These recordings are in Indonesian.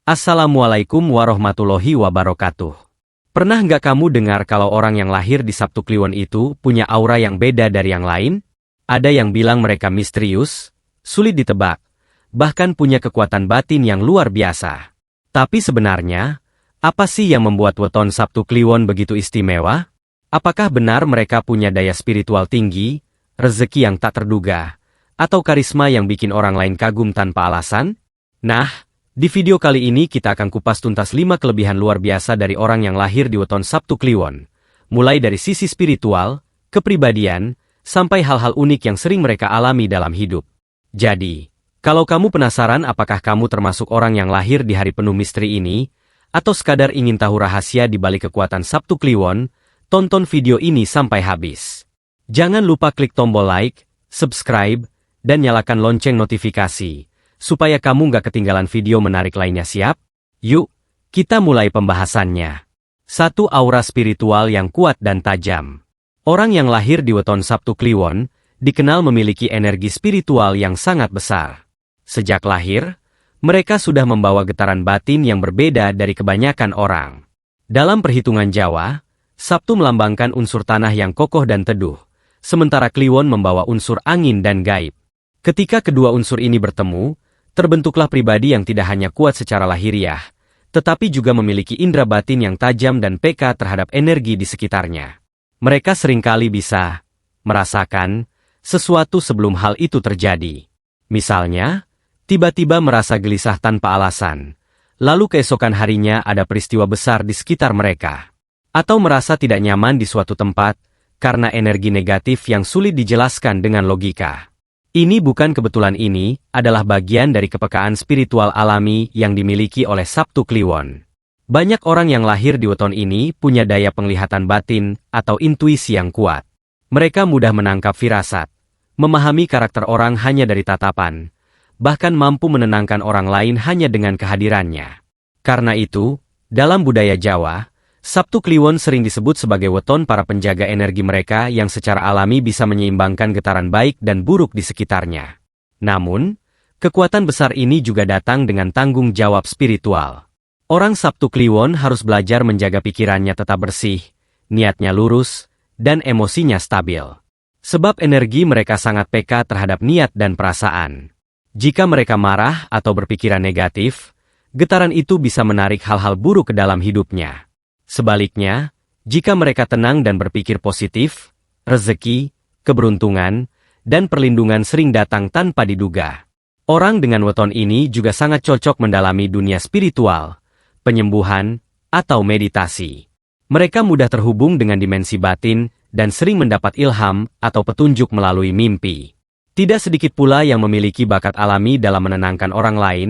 Assalamualaikum warahmatullahi wabarakatuh. Pernah nggak kamu dengar kalau orang yang lahir di Sabtu Kliwon itu punya aura yang beda dari yang lain? Ada yang bilang mereka misterius, sulit ditebak, bahkan punya kekuatan batin yang luar biasa. Tapi sebenarnya, apa sih yang membuat weton Sabtu Kliwon begitu istimewa? Apakah benar mereka punya daya spiritual tinggi, rezeki yang tak terduga, atau karisma yang bikin orang lain kagum tanpa alasan? Nah, di video kali ini kita akan kupas tuntas 5 kelebihan luar biasa dari orang yang lahir di weton Sabtu Kliwon. Mulai dari sisi spiritual, kepribadian, sampai hal-hal unik yang sering mereka alami dalam hidup. Jadi, kalau kamu penasaran apakah kamu termasuk orang yang lahir di hari penuh misteri ini, atau sekadar ingin tahu rahasia di balik kekuatan Sabtu Kliwon, tonton video ini sampai habis. Jangan lupa klik tombol like, subscribe, dan nyalakan lonceng notifikasi, supaya kamu nggak ketinggalan video menarik lainnya. Siap? Yuk, kita mulai pembahasannya. 1. Aura spiritual yang kuat dan tajam. Orang yang lahir di weton Sabtu Kliwon dikenal memiliki energi spiritual yang sangat besar. Sejak lahir, mereka sudah membawa getaran batin yang berbeda dari kebanyakan orang. Dalam perhitungan Jawa, Sabtu melambangkan unsur tanah yang kokoh dan teduh, sementara Kliwon membawa unsur angin dan gaib. Ketika kedua unsur ini bertemu, terbentuklah pribadi yang tidak hanya kuat secara lahiriah, tetapi juga memiliki indera batin yang tajam dan peka terhadap energi di sekitarnya. Mereka seringkali bisa merasakan sesuatu sebelum hal itu terjadi. Misalnya, tiba-tiba merasa gelisah tanpa alasan, lalu keesokan harinya ada peristiwa besar di sekitar mereka. Atau merasa tidak nyaman di suatu tempat, karena energi negatif yang sulit dijelaskan dengan logika. Ini bukan kebetulan, ini adalah bagian dari kepekaan spiritual alami yang dimiliki oleh Sabtu Kliwon. Banyak orang yang lahir di weton ini punya daya penglihatan batin atau intuisi yang kuat. Mereka mudah menangkap firasat, memahami karakter orang hanya dari tatapan, bahkan mampu menenangkan orang lain hanya dengan kehadirannya. Karena itu, dalam budaya Jawa, Sabtu Kliwon sering disebut sebagai weton para penjaga energi mereka yang secara alami bisa menyeimbangkan getaran baik dan buruk di sekitarnya. Namun, kekuatan besar ini juga datang dengan tanggung jawab spiritual. Orang Sabtu Kliwon harus belajar menjaga pikirannya tetap bersih, niatnya lurus, dan emosinya stabil. Sebab energi mereka sangat peka terhadap niat dan perasaan. Jika mereka marah atau berpikiran negatif, getaran itu bisa menarik hal-hal buruk ke dalam hidupnya. Sebaliknya, jika mereka tenang dan berpikir positif, rezeki, keberuntungan, dan perlindungan sering datang tanpa diduga. Orang dengan weton ini juga sangat cocok mendalami dunia spiritual, penyembuhan, atau meditasi. Mereka mudah terhubung dengan dimensi batin dan sering mendapat ilham atau petunjuk melalui mimpi. Tidak sedikit pula yang memiliki bakat alami dalam menenangkan orang lain,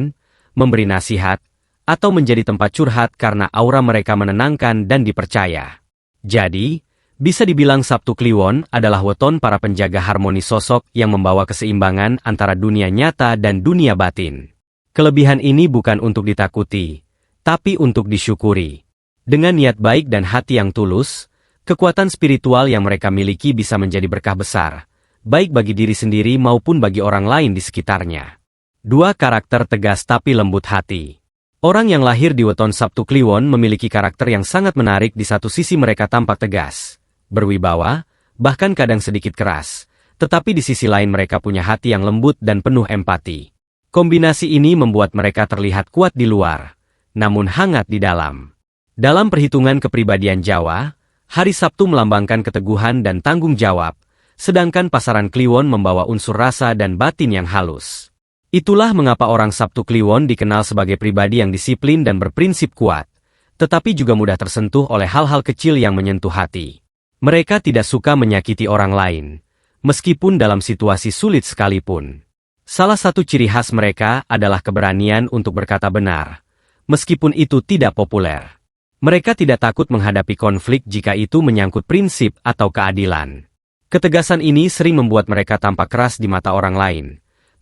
memberi nasihat, atau menjadi tempat curhat karena aura mereka menenangkan dan dipercaya. Jadi, bisa dibilang Sabtu Kliwon adalah weton para penjaga harmoni, sosok yang membawa keseimbangan antara dunia nyata dan dunia batin. Kelebihan ini bukan untuk ditakuti, tapi untuk disyukuri. Dengan niat baik dan hati yang tulus, kekuatan spiritual yang mereka miliki bisa menjadi berkah besar, baik bagi diri sendiri maupun bagi orang lain di sekitarnya. 2. Karakter tegas tapi lembut hati. Orang yang lahir di weton Sabtu Kliwon memiliki karakter yang sangat menarik. Di satu sisi mereka tampak tegas, berwibawa, bahkan kadang sedikit keras, tetapi di sisi lain mereka punya hati yang lembut dan penuh empati. Kombinasi ini membuat mereka terlihat kuat di luar, namun hangat di dalam. Dalam perhitungan kepribadian Jawa, hari Sabtu melambangkan keteguhan dan tanggung jawab, sedangkan pasaran Kliwon membawa unsur rasa dan batin yang halus. Itulah mengapa orang Sabtu Kliwon dikenal sebagai pribadi yang disiplin dan berprinsip kuat, tetapi juga mudah tersentuh oleh hal-hal kecil yang menyentuh hati. Mereka tidak suka menyakiti orang lain, meskipun dalam situasi sulit sekalipun. Salah satu ciri khas mereka adalah keberanian untuk berkata benar, meskipun itu tidak populer. Mereka tidak takut menghadapi konflik jika itu menyangkut prinsip atau keadilan. Ketegasan ini sering membuat mereka tampak keras di mata orang lain,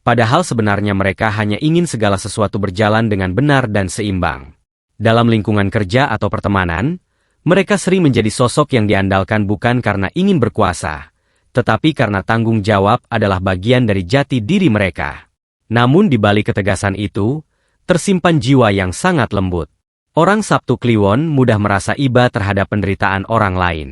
padahal sebenarnya mereka hanya ingin segala sesuatu berjalan dengan benar dan seimbang. Dalam lingkungan kerja atau pertemanan, mereka sering menjadi sosok yang diandalkan bukan karena ingin berkuasa, tetapi karena tanggung jawab adalah bagian dari jati diri mereka. Namun di balik ketegasan itu, tersimpan jiwa yang sangat lembut. Orang Sabtu Kliwon mudah merasa iba terhadap penderitaan orang lain.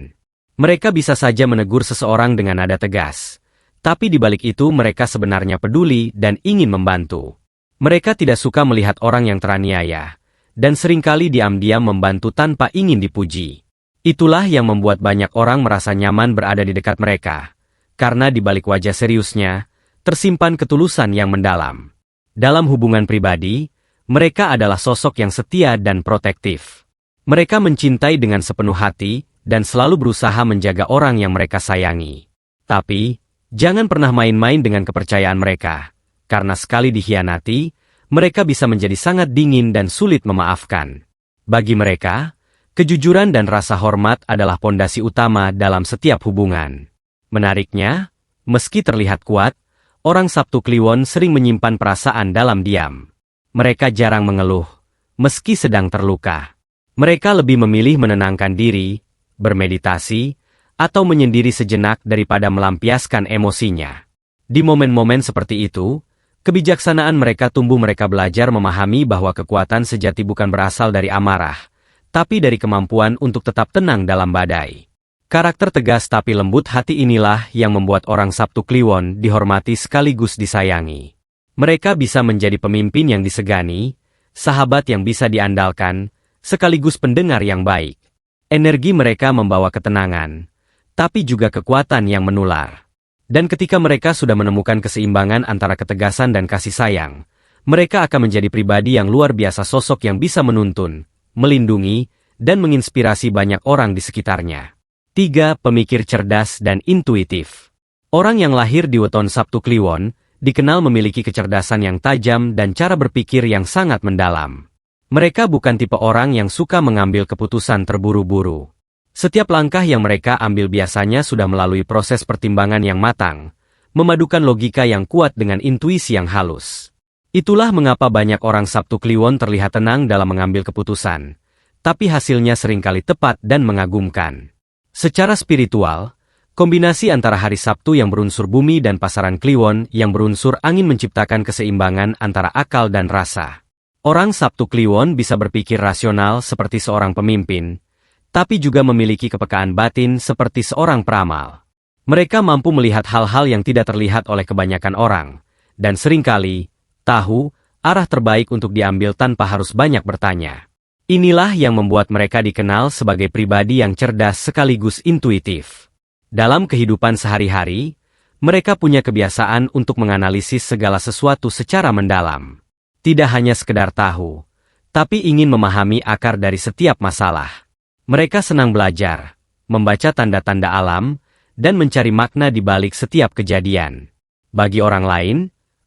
Mereka bisa saja menegur seseorang dengan nada tegas. Tapi di balik itu mereka sebenarnya peduli dan ingin membantu. Mereka tidak suka melihat orang yang teraniaya, dan seringkali diam-diam membantu tanpa ingin dipuji. Itulah yang membuat banyak orang merasa nyaman berada di dekat mereka. Karena di balik wajah seriusnya, tersimpan ketulusan yang mendalam. Dalam hubungan pribadi, mereka adalah sosok yang setia dan protektif. Mereka mencintai dengan sepenuh hati, dan selalu berusaha menjaga orang yang mereka sayangi. Tapi, jangan pernah main-main dengan kepercayaan mereka, karena sekali dikhianati, mereka bisa menjadi sangat dingin dan sulit memaafkan. Bagi mereka, kejujuran dan rasa hormat adalah pondasi utama dalam setiap hubungan. Menariknya, meski terlihat kuat, orang Sabtu Kliwon sering menyimpan perasaan dalam diam. Mereka jarang mengeluh, meski sedang terluka. Mereka lebih memilih menenangkan diri, bermeditasi, atau menyendiri sejenak daripada melampiaskan emosinya. Di momen-momen seperti itu, kebijaksanaan mereka tumbuh. Mereka belajar memahami bahwa kekuatan sejati bukan berasal dari amarah, tapi dari kemampuan untuk tetap tenang dalam badai. Karakter tegas tapi lembut hati inilah yang membuat orang Sabtu Kliwon dihormati sekaligus disayangi. Mereka bisa menjadi pemimpin yang disegani, sahabat yang bisa diandalkan, sekaligus pendengar yang baik. Energi mereka membawa ketenangan, tapi juga kekuatan yang menular. Dan ketika mereka sudah menemukan keseimbangan antara ketegasan dan kasih sayang, mereka akan menjadi pribadi yang luar biasa, sosok yang bisa menuntun, melindungi, dan menginspirasi banyak orang di sekitarnya. 3. Pemikir cerdas dan intuitif. Orang yang lahir di weton Sabtu Kliwon dikenal memiliki kecerdasan yang tajam dan cara berpikir yang sangat mendalam. Mereka bukan tipe orang yang suka mengambil keputusan terburu-buru. Setiap langkah yang mereka ambil biasanya sudah melalui proses pertimbangan yang matang, memadukan logika yang kuat dengan intuisi yang halus. Itulah mengapa banyak orang Sabtu Kliwon terlihat tenang dalam mengambil keputusan, tapi hasilnya seringkali tepat dan mengagumkan. Secara spiritual, kombinasi antara hari Sabtu yang berunsur bumi dan pasaran Kliwon yang berunsur angin menciptakan keseimbangan antara akal dan rasa. Orang Sabtu Kliwon bisa berpikir rasional seperti seorang pemimpin, tapi juga memiliki kepekaan batin seperti seorang peramal. Mereka mampu melihat hal-hal yang tidak terlihat oleh kebanyakan orang, dan seringkali tahu arah terbaik untuk diambil tanpa harus banyak bertanya. Inilah yang membuat mereka dikenal sebagai pribadi yang cerdas sekaligus intuitif. Dalam kehidupan sehari-hari, mereka punya kebiasaan untuk menganalisis segala sesuatu secara mendalam. Tidak hanya sekedar tahu, tapi ingin memahami akar dari setiap masalah. Mereka senang belajar, membaca tanda-tanda alam, dan mencari makna di balik setiap kejadian. Bagi orang lain,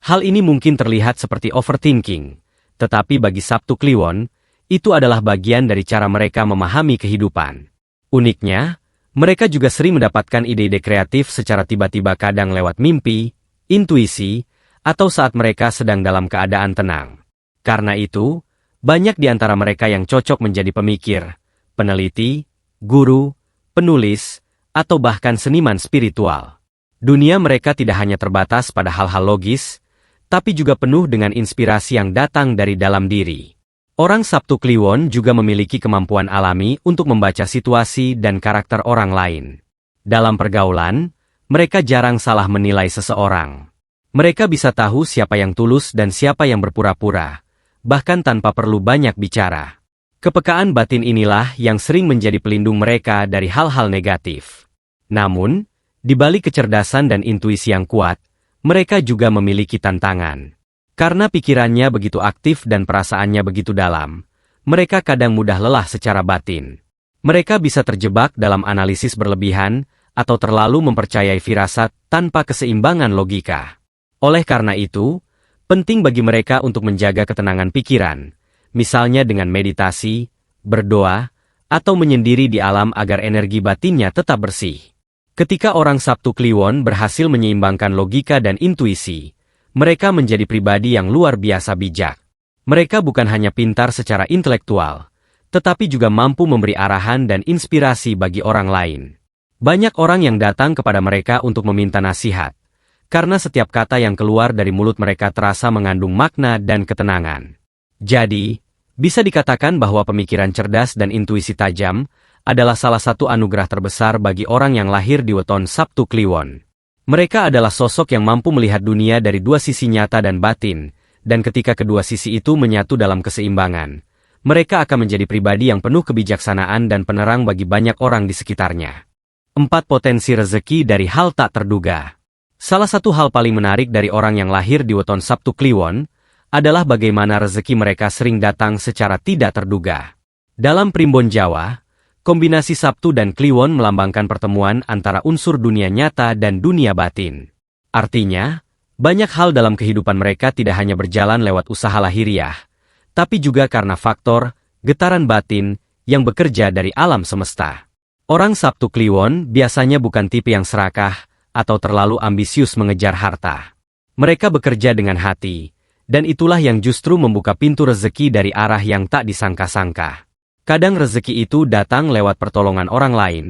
hal ini mungkin terlihat seperti overthinking, tetapi bagi Sabtu Kliwon, itu adalah bagian dari cara mereka memahami kehidupan. Uniknya, mereka juga sering mendapatkan ide-ide kreatif secara tiba-tiba, kadang lewat mimpi, intuisi, atau saat mereka sedang dalam keadaan tenang. Karena itu, banyak di antara mereka yang cocok menjadi pemikir, peneliti, guru, penulis, atau bahkan seniman spiritual. Dunia mereka tidak hanya terbatas pada hal-hal logis, tapi juga penuh dengan inspirasi yang datang dari dalam diri. Orang Sabtu Kliwon juga memiliki kemampuan alami untuk membaca situasi dan karakter orang lain. Dalam pergaulan, mereka jarang salah menilai seseorang. Mereka bisa tahu siapa yang tulus dan siapa yang berpura-pura, bahkan tanpa perlu banyak bicara. Kepekaan batin inilah yang sering menjadi pelindung mereka dari hal-hal negatif. Namun, di balik kecerdasan dan intuisi yang kuat, mereka juga memiliki tantangan. Karena pikirannya begitu aktif dan perasaannya begitu dalam, mereka kadang mudah lelah secara batin. Mereka bisa terjebak dalam analisis berlebihan, atau terlalu mempercayai firasat tanpa keseimbangan logika. Oleh karena itu, penting bagi mereka untuk menjaga ketenangan pikiran, misalnya dengan meditasi, berdoa, atau menyendiri di alam agar energi batinnya tetap bersih. Ketika orang Sabtu Kliwon berhasil menyeimbangkan logika dan intuisi, mereka menjadi pribadi yang luar biasa bijak. Mereka bukan hanya pintar secara intelektual, tetapi juga mampu memberi arahan dan inspirasi bagi orang lain. Banyak orang yang datang kepada mereka untuk meminta nasihat, karena setiap kata yang keluar dari mulut mereka terasa mengandung makna dan ketenangan. Jadi, bisa dikatakan bahwa pemikiran cerdas dan intuisi tajam adalah salah satu anugerah terbesar bagi orang yang lahir di weton Sabtu Kliwon. Mereka adalah sosok yang mampu melihat dunia dari dua sisi nyata dan batin, dan ketika kedua sisi itu menyatu dalam keseimbangan, mereka akan menjadi pribadi yang penuh kebijaksanaan dan penerang bagi banyak orang di sekitarnya. 4 potensi rezeki dari hal tak terduga. Salah satu hal paling menarik dari orang yang lahir di weton Sabtu Kliwon adalah bagaimana rezeki mereka sering datang secara tidak terduga. Dalam primbon Jawa, kombinasi Sabtu dan Kliwon melambangkan pertemuan antara unsur dunia nyata dan dunia batin. Artinya, banyak hal dalam kehidupan mereka tidak hanya berjalan lewat usaha lahiriah, tapi juga karena faktor getaran batin yang bekerja dari alam semesta. Orang Sabtu Kliwon biasanya bukan tipe yang serakah atau terlalu ambisius mengejar harta. Mereka bekerja dengan hati, dan itulah yang justru membuka pintu rezeki dari arah yang tak disangka-sangka. Kadang rezeki itu datang lewat pertolongan orang lain,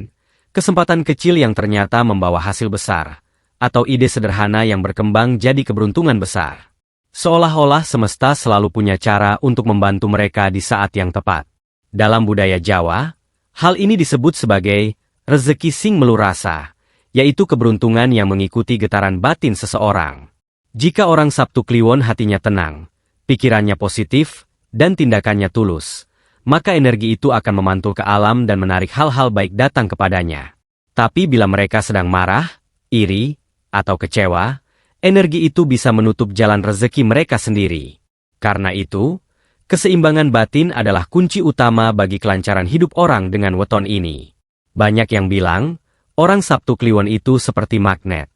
kesempatan kecil yang ternyata membawa hasil besar, atau ide sederhana yang berkembang jadi keberuntungan besar. Seolah-olah semesta selalu punya cara untuk membantu mereka di saat yang tepat. Dalam budaya Jawa, hal ini disebut sebagai rezeki sing melu rasa, yaitu keberuntungan yang mengikuti getaran batin seseorang. Jika orang Sabtu Kliwon hatinya tenang, pikirannya positif, dan tindakannya tulus, maka energi itu akan memantul ke alam dan menarik hal-hal baik datang kepadanya. Tapi bila mereka sedang marah, iri, atau kecewa, energi itu bisa menutup jalan rezeki mereka sendiri. Karena itu, keseimbangan batin adalah kunci utama bagi kelancaran hidup orang dengan weton ini. Banyak yang bilang, orang Sabtu Kliwon itu seperti magnet.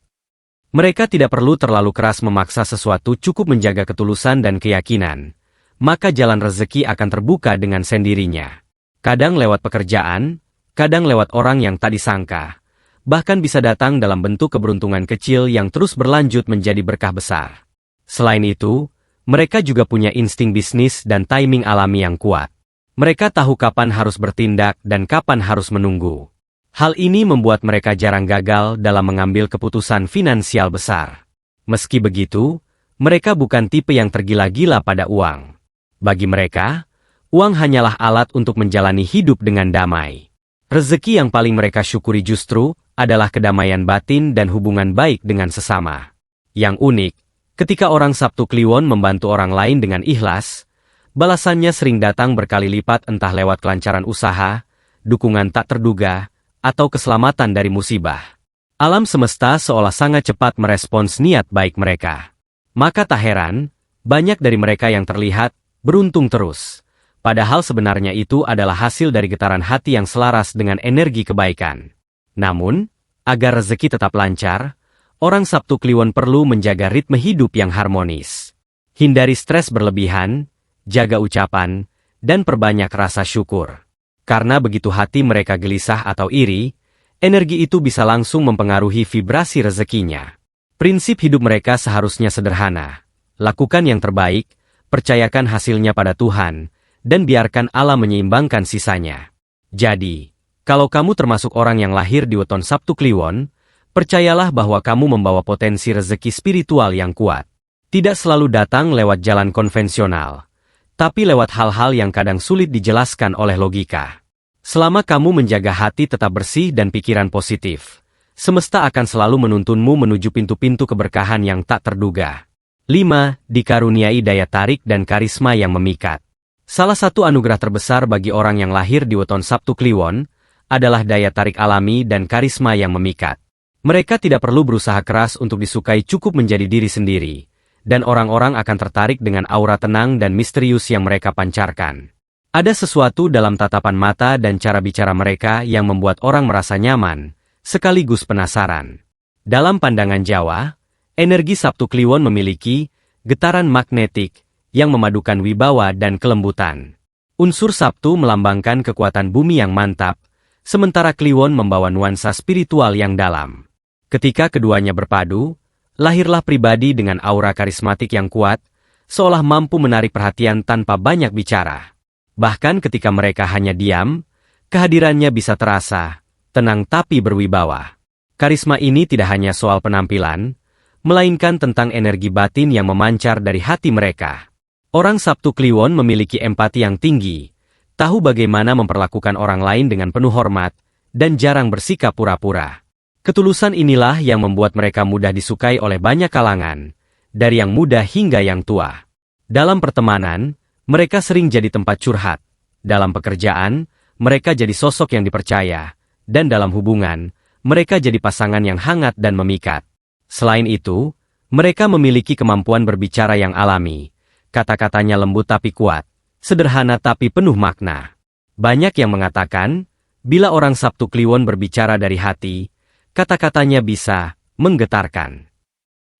Mereka tidak perlu terlalu keras memaksa sesuatu, cukup menjaga ketulusan dan keyakinan, maka jalan rezeki akan terbuka dengan sendirinya. Kadang lewat pekerjaan, kadang lewat orang yang tak disangka, bahkan bisa datang dalam bentuk keberuntungan kecil yang terus berlanjut menjadi berkah besar. Selain itu, mereka juga punya insting bisnis dan timing alami yang kuat. Mereka tahu kapan harus bertindak dan kapan harus menunggu. Hal ini membuat mereka jarang gagal dalam mengambil keputusan finansial besar. Meski begitu, mereka bukan tipe yang tergila-gila pada uang. Bagi mereka, uang hanyalah alat untuk menjalani hidup dengan damai. Rezeki yang paling mereka syukuri justru adalah kedamaian batin dan hubungan baik dengan sesama. Yang unik, ketika orang Sabtu Kliwon membantu orang lain dengan ikhlas, balasannya sering datang berkali lipat, entah lewat kelancaran usaha, dukungan tak terduga, atau keselamatan dari musibah. Alam semesta seolah sangat cepat merespons niat baik mereka. Maka tak heran, banyak dari mereka yang terlihat beruntung terus. Padahal sebenarnya itu adalah hasil dari getaran hati yang selaras dengan energi kebaikan. Namun, agar rezeki tetap lancar, orang Sabtu Kliwon perlu menjaga ritme hidup yang harmonis. Hindari stres berlebihan, jaga ucapan, dan perbanyak rasa syukur. Karena begitu hati mereka gelisah atau iri, energi itu bisa langsung mempengaruhi vibrasi rezekinya. Prinsip hidup mereka seharusnya sederhana. Lakukan yang terbaik, percayakan hasilnya pada Tuhan, dan biarkan alam menyeimbangkan sisanya. Jadi, kalau kamu termasuk orang yang lahir di weton Sabtu Kliwon, percayalah bahwa kamu membawa potensi rezeki spiritual yang kuat. Tidak selalu datang lewat jalan konvensional, tapi lewat hal-hal yang kadang sulit dijelaskan oleh logika. Selama kamu menjaga hati tetap bersih dan pikiran positif, semesta akan selalu menuntunmu menuju pintu-pintu keberkahan yang tak terduga. 5. Dikaruniai daya tarik dan karisma yang memikat. Salah satu anugerah terbesar bagi orang yang lahir di weton Sabtu Kliwon adalah daya tarik alami dan karisma yang memikat. Mereka tidak perlu berusaha keras untuk disukai, cukup menjadi diri sendiri, dan orang-orang akan tertarik dengan aura tenang dan misterius yang mereka pancarkan. Ada sesuatu dalam tatapan mata dan cara bicara mereka yang membuat orang merasa nyaman, sekaligus penasaran. Dalam pandangan Jawa, energi Sabtu Kliwon memiliki getaran magnetik yang memadukan wibawa dan kelembutan. Unsur Sabtu melambangkan kekuatan bumi yang mantap, sementara Kliwon membawa nuansa spiritual yang dalam. Ketika keduanya berpadu, lahirlah pribadi dengan aura karismatik yang kuat, seolah mampu menarik perhatian tanpa banyak bicara. Bahkan ketika mereka hanya diam, kehadirannya bisa terasa tenang tapi berwibawa. Karisma ini tidak hanya soal penampilan, melainkan tentang energi batin yang memancar dari hati mereka. Orang Sabtu Kliwon memiliki empati yang tinggi, tahu bagaimana memperlakukan orang lain dengan penuh hormat, dan jarang bersikap pura-pura. Ketulusan inilah yang membuat mereka mudah disukai oleh banyak kalangan, dari yang muda hingga yang tua. Dalam pertemanan, mereka sering jadi tempat curhat. Dalam pekerjaan, mereka jadi sosok yang dipercaya, dan dalam hubungan, mereka jadi pasangan yang hangat dan memikat. Selain itu, mereka memiliki kemampuan berbicara yang alami. Kata-katanya lembut tapi kuat, sederhana tapi penuh makna. Banyak yang mengatakan, bila orang Sabtu Kliwon berbicara dari hati, kata-katanya bisa menggetarkan.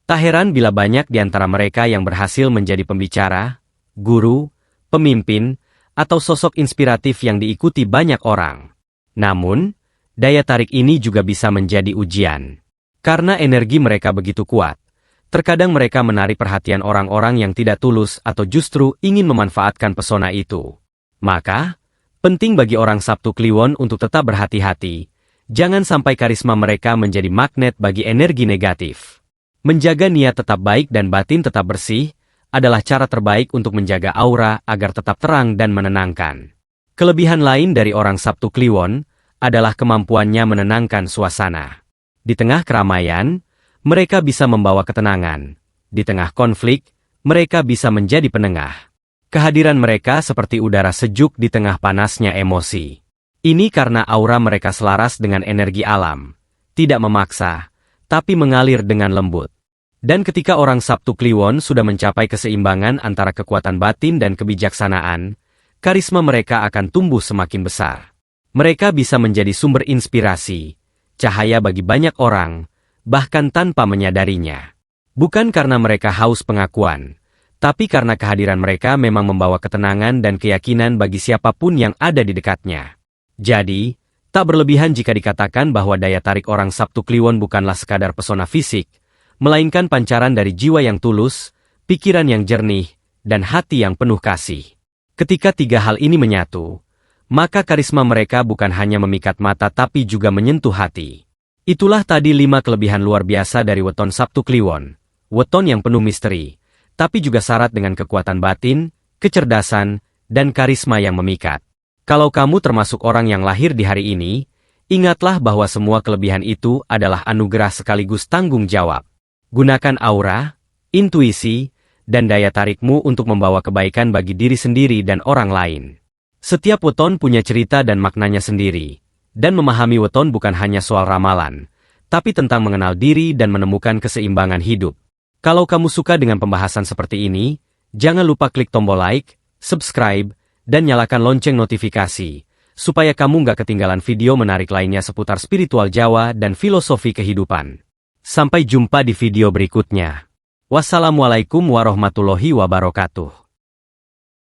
Tak heran bila banyak di antara mereka yang berhasil menjadi pembicara, guru, pemimpin, atau sosok inspiratif yang diikuti banyak orang. Namun, daya tarik ini juga bisa menjadi ujian. Karena energi mereka begitu kuat, terkadang mereka menarik perhatian orang-orang yang tidak tulus atau justru ingin memanfaatkan pesona itu. Maka, penting bagi orang Sabtu Kliwon untuk tetap berhati-hati, jangan sampai karisma mereka menjadi magnet bagi energi negatif. Menjaga niat tetap baik dan batin tetap bersih, adalah cara terbaik untuk menjaga aura agar tetap terang dan menenangkan. Kelebihan lain dari orang Sabtu Kliwon adalah kemampuannya menenangkan suasana. Di tengah keramaian, mereka bisa membawa ketenangan. Di tengah konflik, mereka bisa menjadi penengah. Kehadiran mereka seperti udara sejuk di tengah panasnya emosi. Ini karena aura mereka selaras dengan energi alam, tidak memaksa, tapi mengalir dengan lembut. Dan ketika orang Sabtu Kliwon sudah mencapai keseimbangan antara kekuatan batin dan kebijaksanaan, karisma mereka akan tumbuh semakin besar. Mereka bisa menjadi sumber inspirasi, cahaya bagi banyak orang, bahkan tanpa menyadarinya. Bukan karena mereka haus pengakuan, tapi karena kehadiran mereka memang membawa ketenangan dan keyakinan bagi siapapun yang ada di dekatnya. Jadi, tak berlebihan jika dikatakan bahwa daya tarik orang Sabtu Kliwon bukanlah sekadar pesona fisik, melainkan pancaran dari jiwa yang tulus, pikiran yang jernih, dan hati yang penuh kasih. Ketika tiga hal ini menyatu, maka karisma mereka bukan hanya memikat mata tapi juga menyentuh hati. Itulah tadi 5 kelebihan luar biasa dari weton Sabtu Kliwon. Weton yang penuh misteri, tapi juga syarat dengan kekuatan batin, kecerdasan, dan karisma yang memikat. Kalau kamu termasuk orang yang lahir di hari ini, ingatlah bahwa semua kelebihan itu adalah anugerah sekaligus tanggung jawab. Gunakan aura, intuisi, dan daya tarikmu untuk membawa kebaikan bagi diri sendiri dan orang lain. Setiap weton punya cerita dan maknanya sendiri. Dan memahami weton bukan hanya soal ramalan, tapi tentang mengenal diri dan menemukan keseimbangan hidup. Kalau kamu suka dengan pembahasan seperti ini, jangan lupa klik tombol like, subscribe, dan nyalakan lonceng notifikasi, supaya kamu nggak ketinggalan video menarik lainnya seputar spiritual Jawa dan filosofi kehidupan. Sampai jumpa di video berikutnya. Wassalamualaikum warahmatullahi wabarakatuh.